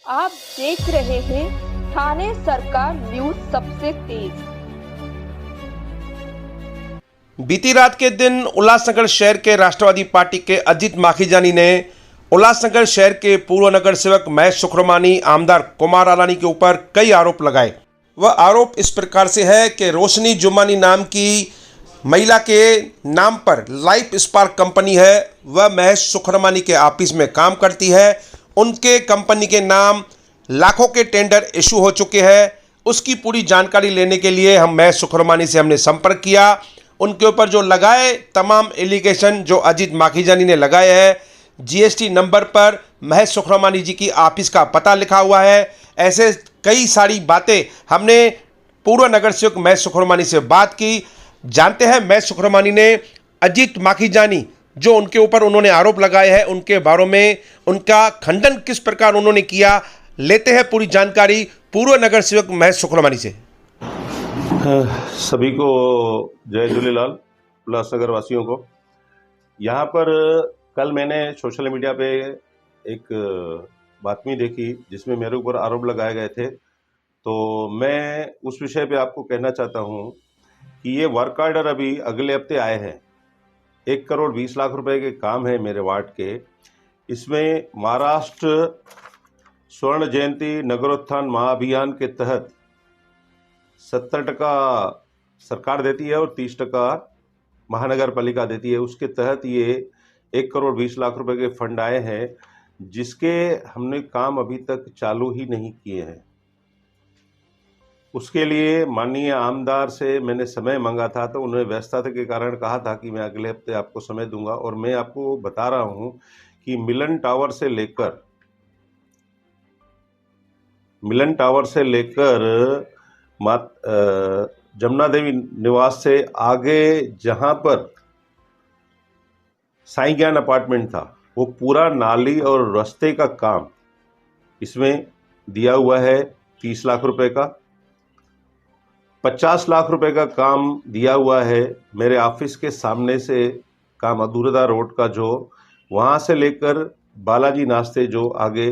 आप देख रहे हैं थाने सरकार न्यूज सबसे तेज। बीती रात के दिन उल्लासनगर शहर के राष्ट्रवादी पार्टी के अजीत माखीजानी ने उल्लासनगर शहर के पूर्व नगर सेवक महेश सुखरमानी, आमदार कुमार आलानी के ऊपर कई आरोप लगाए। वह आरोप इस प्रकार से है कि रोशनी जुमानी नाम की महिला के नाम पर लाइफ स्पार्क कंपनी है, वह महेश सुखरमानी के ऑफिस में काम करती है। उनके कंपनी के नाम लाखों के टेंडर इशू हो चुके हैं। उसकी पूरी जानकारी लेने के लिए हम महेश सुखरमानी से हमने संपर्क किया। उनके ऊपर जो लगाए तमाम एलिगेशन जो अजीत माखीजानी ने लगाए हैं, जीएसटी नंबर पर महेश सुखरमानी जी की ऑफिस का पता लिखा हुआ है, ऐसे कई सारी बातें हमने पूर्व नगर सेवक महेश सुखरमानी से बात की। जानते हैं महेश सुखरमानी ने अजीत माखीजानी जो उनके ऊपर उन्होंने आरोप लगाए हैं उनके बारे में उनका खंडन किस प्रकार उन्होंने किया। लेते हैं पूरी जानकारी पूर्व नगर सेवक महेश सुखरमानी से। सभी को जय झूलेलाल, उल्लासनगर वासियों को। यहाँ पर कल मैंने सोशल मीडिया पे एक बातमी देखी जिसमें मेरे ऊपर आरोप लगाए गए थे, तो मैं उस विषय पे आपको कहना चाहता हूँ कि ये वर्क ऑर्डर अभी अगले हफ्ते आए हैं। 1,20,00,000 रुपए के काम है मेरे वार्ड के। इसमें महाराष्ट्र स्वर्ण जयंती नगरोत्थान महाअभियान के तहत 70% सरकार देती है और 30% महानगर पालिका देती है। उसके तहत ये 1,20,00,000 रुपए के फंड आए हैं, जिसके हमने काम अभी तक चालू ही नहीं किए हैं। उसके लिए माननीय आमदार से मैंने समय मांगा था, तो उन्होंने व्यस्तता के कारण कहा था कि मैं अगले हफ्ते आपको समय दूंगा। और मैं आपको बता रहा हूं कि मिलन टावर से लेकर जमुना देवी निवास से आगे जहां पर साईं ज्ञान अपार्टमेंट था, वो पूरा नाली और रास्ते का काम इसमें दिया हुआ है 30 लाख रुपए का। 50 लाख रुपए का काम दिया हुआ है मेरे ऑफिस के सामने से काम अधूरदा रोड का, जो वहाँ से लेकर बालाजी नाश्ते जो आगे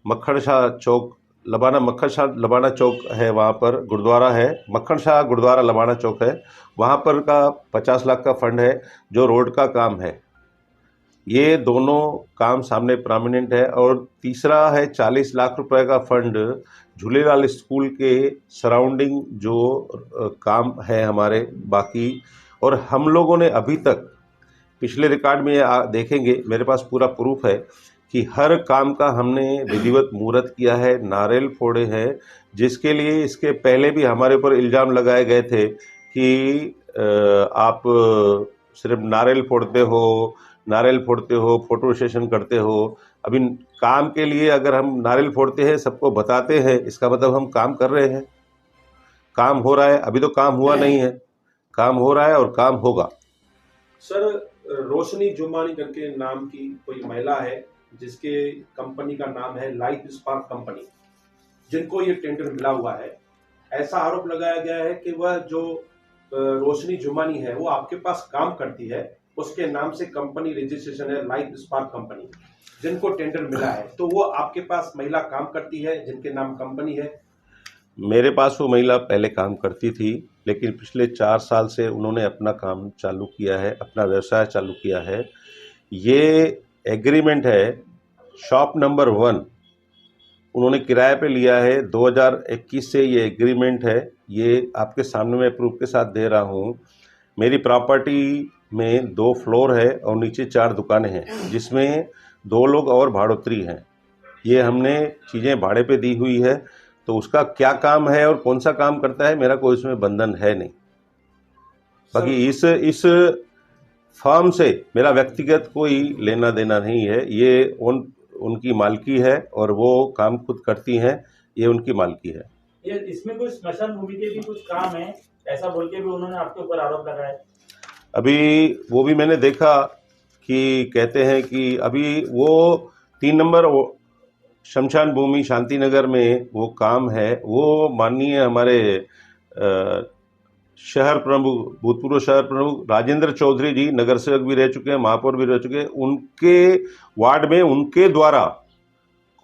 मक्खन शाह चौक लबाना चौक है, वहाँ पर गुरुद्वारा है, मक्खन शाह गुरुद्वारा लबाना चौक है, वहाँ पर का 50 लाख का फंड है जो रोड का काम है। ये दोनों काम सामने प्रोमिनेंट है। और तीसरा है 40 लाख रुपए का फंड झूलेलाल स्कूल के सराउंडिंग जो काम है हमारे बाकी। और हम लोगों ने अभी तक पिछले रिकॉर्ड में देखेंगे, मेरे पास पूरा प्रूफ है कि हर काम का हमने विधिवत मुहूर्त किया है, नारियल फोड़े हैं, जिसके लिए इसके पहले भी हमारे ऊपर इल्ज़ाम लगाए गए थे कि आप सिर्फ नारियल फोड़ते हो, फोटो सेशन करते हो। अभी काम के लिए अगर हम नारियल फोड़ते हैं, सबको बताते हैं, इसका मतलब हम काम कर रहे हैं, काम हो रहा है। अभी तो काम हुआ नहीं है, काम हो रहा है और काम होगा। सर, रोशनी जुमानी करके नाम की कोई महिला है जिसके कंपनी का नाम है लाइफ स्पार्क कंपनी, जिनको ये टेंडर मिला हुआ है। ऐसा आरोप लगाया गया है कि वह जो रोशनी जुमानी है वो आपके पास काम करती है, उसके नाम से कंपनी रजिस्ट्रेशन है लाइफ स्पार्क कंपनी, जिनको टेंडर मिला है। तो वो आपके पास महिला काम करती है जिनके नाम कंपनी है? मेरे पास वो महिला पहले काम करती थी, लेकिन पिछले 4 साल से उन्होंने अपना काम चालू किया है, अपना व्यवसाय चालू किया है। ये एग्रीमेंट है शॉप नंबर 1 उन्होंने किराए पे लिया है 2021 से। ये एग्रीमेंट है, ये आपके सामने मैं प्रूफ के साथ दे रहा हूँ। मेरी प्रॉपर्टी में 2 फ्लोर है और नीचे 4 दुकानें हैं, जिसमें 2 लोग और भाड़ोत्री हैं। ये हमने चीज़ें भाड़े पे दी हुई है, तो उसका क्या काम है और कौन सा काम करता है, मेरा कोई इसमें बंधन है नहीं। बाकी इस फर्म से मेरा व्यक्तिगत कोई लेना देना नहीं है। ये उनकी मालकी है और वो काम खुद करती हैं, ये उनकी मालकी है। ये इसमें कोई स्मशान भूमि के भी कुछ काम है, ऐसा बोल के भी उन्होंने आपके ऊपर आरोप लगाया। अभी वो भी मैंने देखा कि कहते हैं कि अभी वो 3 नंबर शमशान भूमि शांतिनगर में वो काम है। वो माननीय हमारे शहर प्रमुख, भूतपूर्व शहर प्रमुख राजेंद्र चौधरी जी नगर सेवक भी रह चुके हैं, महापौर भी रह चुके हैं। उनके वार्ड में उनके द्वारा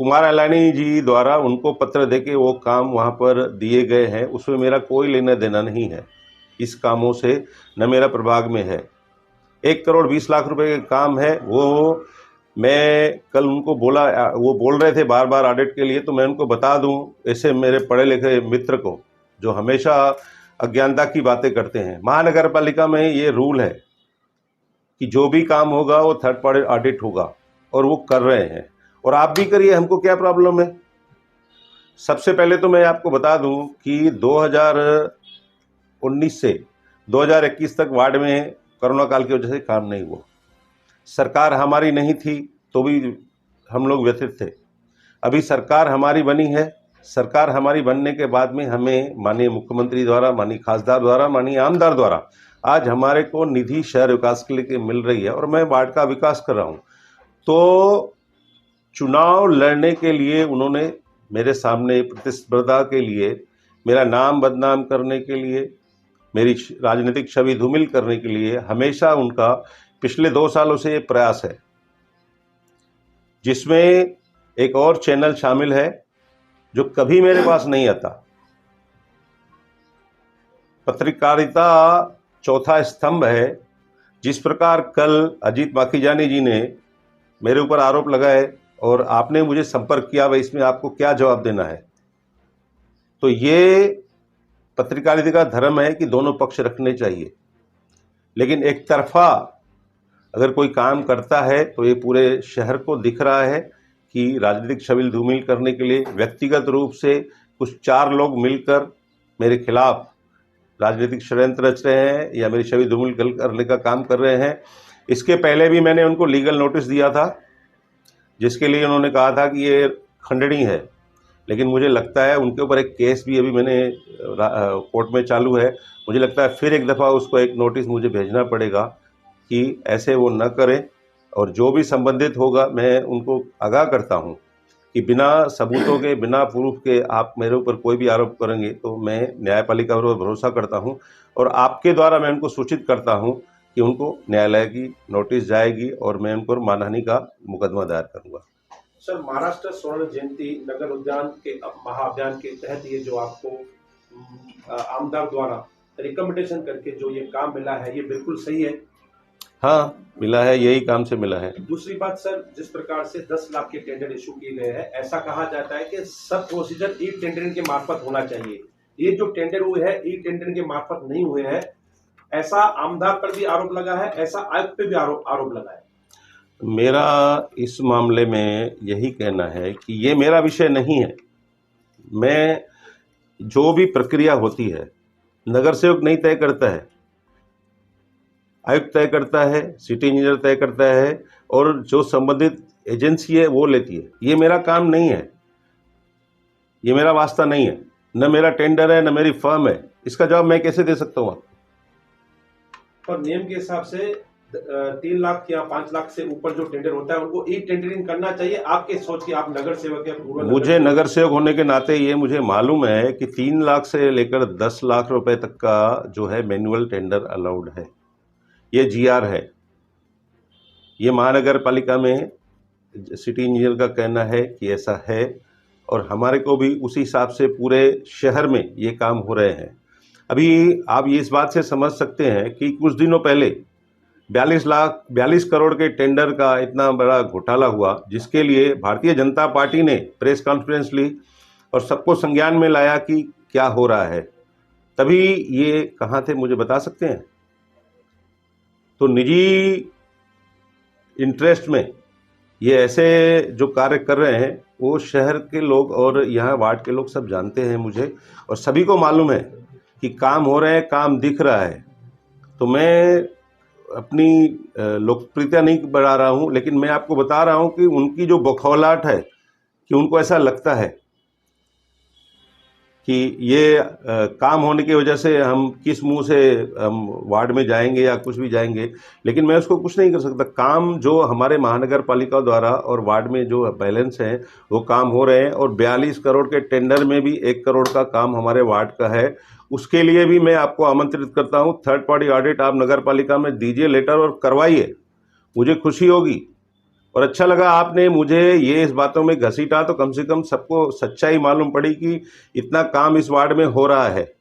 कुमार अलानी जी द्वारा उनको पत्र देके वो काम वहाँ पर दिए गए हैं, उसमें मेरा कोई लेना देना नहीं है। इस कामों से न मेरा प्रभाग में है। 1,20,00,000 रुपए का काम है, वो मैं कल उनको बोला, वो बोल रहे थे बार बार ऑडिट के लिए, तो मैं उनको बता दूं ऐसे मेरे पढ़े लिखे मित्र को जो हमेशा अज्ञानता की बातें करते हैं। महानगर पालिका में ये रूल है कि जो भी काम होगा वो थर्ड पार्टी ऑडिट होगा, और वो कर रहे हैं। और आप भी करिए, हमको क्या प्रॉब्लम है। सबसे पहले तो मैं आपको बता दूं कि 2019 से 2021 तक वार्ड में कोरोना काल की वजह से काम नहीं हुआ। सरकार हमारी नहीं थी तो भी हम लोग व्यथित थे। अभी सरकार हमारी बनी है। सरकार हमारी बनने के बाद में हमें माननीय मुख्यमंत्री द्वारा, माननीय खासदार द्वारा, माननीय आमदार द्वारा आज हमारे को निधि शहर विकास के लिए मिल रही है, और मैं वार्ड का विकास कर रहा हूँ। तो चुनाव लड़ने के लिए उन्होंने मेरे सामने प्रतिस्पर्धा के लिए, मेरा नाम बदनाम करने के लिए, मेरी राजनीतिक छवि धूमिल करने के लिए हमेशा उनका पिछले 2 सालों से ये प्रयास है, जिसमें एक और चैनल शामिल है जो कभी मेरे पास नहीं आता। पत्रकारिता चौथा स्तंभ है। जिस प्रकार कल अजीत माखीजानी जी ने मेरे ऊपर आरोप लगाए और आपने मुझे संपर्क किया, भाई इसमें आपको क्या जवाब देना है। तो ये पत्रकारिता का धर्म है कि दोनों पक्ष रखने चाहिए, लेकिन एक तरफा अगर कोई काम करता है तो ये पूरे शहर को दिख रहा है कि राजनीतिक छबिल धूमिल करने के लिए व्यक्तिगत रूप से कुछ 4 लोग मिलकर मेरे खिलाफ राजनीतिक षड्यंत्र रच रहे हैं या मेरी छवि धूमिल करने का काम कर रहे हैं। इसके पहले भी मैंने उनको लीगल नोटिस दिया था, जिसके लिए उन्होंने कहा था कि ये खंडनी है, लेकिन मुझे लगता है उनके ऊपर एक केस भी अभी मैंने कोर्ट में चालू है। मुझे लगता है फिर एक दफ़ा उसको एक नोटिस मुझे भेजना पड़ेगा कि ऐसे वो न करें, और जो भी संबंधित होगा मैं उनको आगाह करता हूं कि बिना सबूतों के, बिना प्रूफ के आप मेरे ऊपर कोई भी आरोप करेंगे तो मैं न्यायपालिका पर भरोसा करता हूं, और आपके द्वारा मैं उनको सूचित करता हूं कि उनको न्यायालय की नोटिस जाएगी और मैं उन पर मानहानि का मुकदमा दायर करूंगा। सर, महाराष्ट्र स्वर्ण जयंती नगर उद्यान के महाअभियान के तहत ये जो आपको आमदार द्वारा रिकमेंडेशन करके जो ये काम मिला है, ये बिल्कुल सही है? हाँ, मिला है, यही काम से मिला है। दूसरी बात सर, जिस प्रकार से 10 लाख के टेंडर इशू किए गए हैं, ऐसा कहा जाता है कि सब प्रोसीजर ई टेंडरिंग के मार्फत होना चाहिए। ये जो टेंडर हुए हैं ई टेंडरिंग के मार्फत नहीं हुए हैं, ऐसा आमदार पर भी आरोप लगा है, ऐसा आयुक्त पे भी आरोप लगा है। मेरा इस मामले में यही कहना है कि ये मेरा विषय नहीं है। मैं जो भी प्रक्रिया होती है नगर सेवक नहीं तय करता है, आयुक्त तय करता है, सिटी इंजीनियर तय करता है, और जो संबंधित एजेंसी है वो लेती है। ये मेरा काम नहीं है, ये मेरा वास्ता नहीं है, न मेरा टेंडर है, न मेरी फर्म है। इसका जवाब मैं कैसे दे सकता हूँ? पर नियम के हिसाब से 3 लाख या 5 लाख से ऊपर जो टेंडर होता है उनको ई टेंडरिंग करना चाहिए। आपके सोच के, आप नगर सेवक है। मुझे नगर सेवक होने के नाते ये मुझे मालूम है कि 3 लाख से लेकर 10 लाख रुपए तक का जो है मैनुअल टेंडर अलाउड है। ये जीआर है। ये महानगर पालिका में सिटी इंजीनियर का कहना है कि ऐसा है, और हमारे को भी उसी हिसाब से पूरे शहर में ये काम हो रहे हैं। अभी आप ये इस बात से समझ सकते हैं कि कुछ दिनों पहले 42 करोड़ के टेंडर का इतना बड़ा घोटाला हुआ, जिसके लिए भारतीय जनता पार्टी ने प्रेस कॉन्फ्रेंस ली और सबको संज्ञान में लाया कि क्या हो रहा है। तभी ये कहाँ थे मुझे बता सकते हैं? तो निजी इंटरेस्ट में ये ऐसे जो कार्य कर रहे हैं वो शहर के लोग और यहाँ वार्ड के लोग सब जानते हैं मुझे, और सभी को मालूम है कि काम हो रहे हैं, काम दिख रहा है। तो मैं अपनी लोकप्रियता नहीं बढ़ा रहा हूँ, लेकिन मैं आपको बता रहा हूँ कि उनकी जो बखौलाहट है कि उनको ऐसा लगता है कि ये काम होने की वजह से हम किस मुंह से हम वार्ड में जाएंगे या कुछ भी जाएंगे, लेकिन मैं उसको कुछ नहीं कर सकता। काम जो हमारे महानगर पालिका द्वारा और वार्ड में जो बैलेंस है वो काम हो रहे हैं, और 42 करोड़ के टेंडर में भी 1 करोड़ का काम हमारे वार्ड का है। उसके लिए भी मैं आपको आमंत्रित करता हूँ, थर्ड पार्टी ऑडिट आप नगर पालिका में दीजिए लेटर और करवाइए, मुझे खुशी होगी। और अच्छा लगा आपने मुझे ये इस बातों में घसीटा, तो कम से कम सबको सच्चाई मालूम पड़ी कि इतना काम इस वार्ड में हो रहा है।